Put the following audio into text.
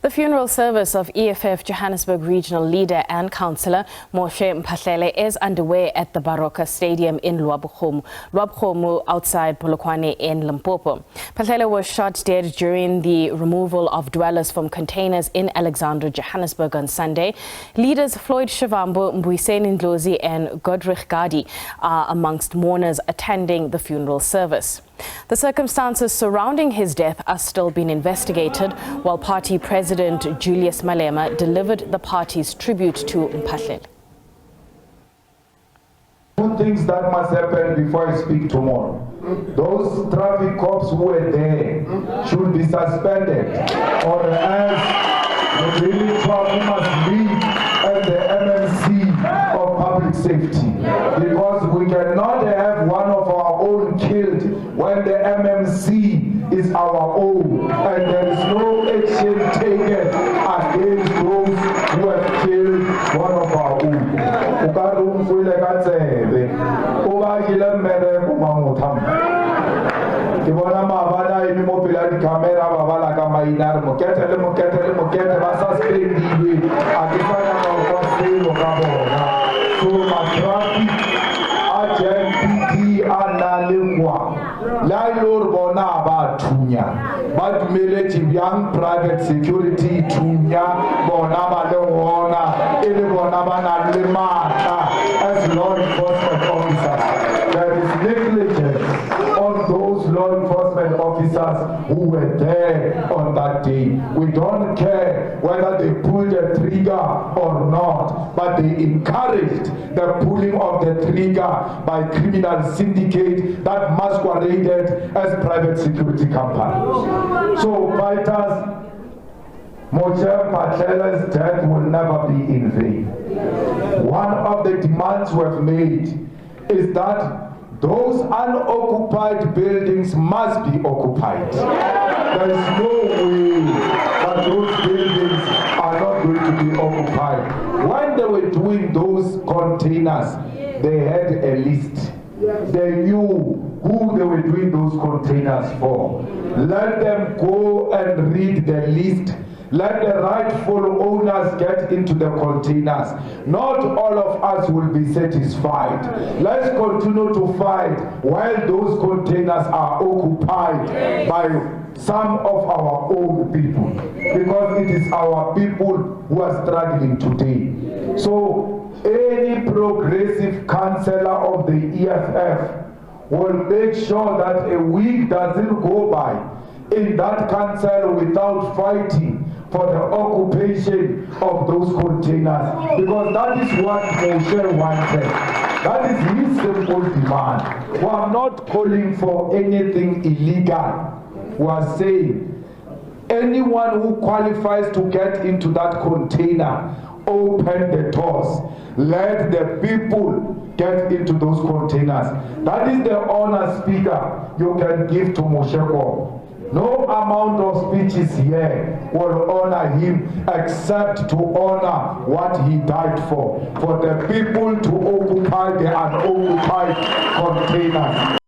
The funeral service of EFF Johannesburg regional leader and councillor Moshe Mphahlele is underway at the Baroka Stadium in Lebowakgomo outside Polokwane in Limpopo. Mphahlele was shot dead during the removal of dwellers from containers in Alexandra, Johannesburg on Sunday. Leaders Floyd Shivambu, Mbuyiseni Ndlozi and Godrich Gadi are amongst mourners attending the funeral service. The circumstances surrounding his death are still being investigated, while party president Julius Malema delivered the party's tribute to Mphahlele. Two things that must happen before I speak tomorrow. Those traffic cops who were there should be suspended, or else the really trouble must leave as the MMC of public safety. Because we cannot have one of our own killed when the MMC is our own, and there is no action taken against those who have killed one of our own. Young private security tunya bona balona ele bona bana le mata as law enforcement officers. There is negligence on those law enforcement officers who were there on that day. We don't care whether they pulled the trigger or not, but they encouraged the pulling of the trigger by criminal syndicate that masqueraded as private security company. So fighters, Moshe Mphahlele's death will never be in vain. One of the demands we have made is that those unoccupied buildings must be occupied. There is no way that those buildings are not going to be occupied. When they were doing those containers, they had a list. They knew who they were doing those containers for. Let them go and read the list. Let the rightful owners get into the containers. Not all of us will be satisfied. Let's continue to fight while those containers are occupied by some of our own people. Because it is our people who are struggling today. So any progressive councillor of the EFF will make sure that a week doesn't go by in that council without fighting for the occupation of those containers, because that is what Moshe wanted. That is his simple demand. We are not calling for anything illegal. We are saying anyone who qualifies to get into that container, open the doors. Let the people get into those containers. That is the honor, Speaker, you can give to Moshe Mphahlele. No amount of speeches here will honor him except to honor what he died for the people to occupy the unoccupied containers.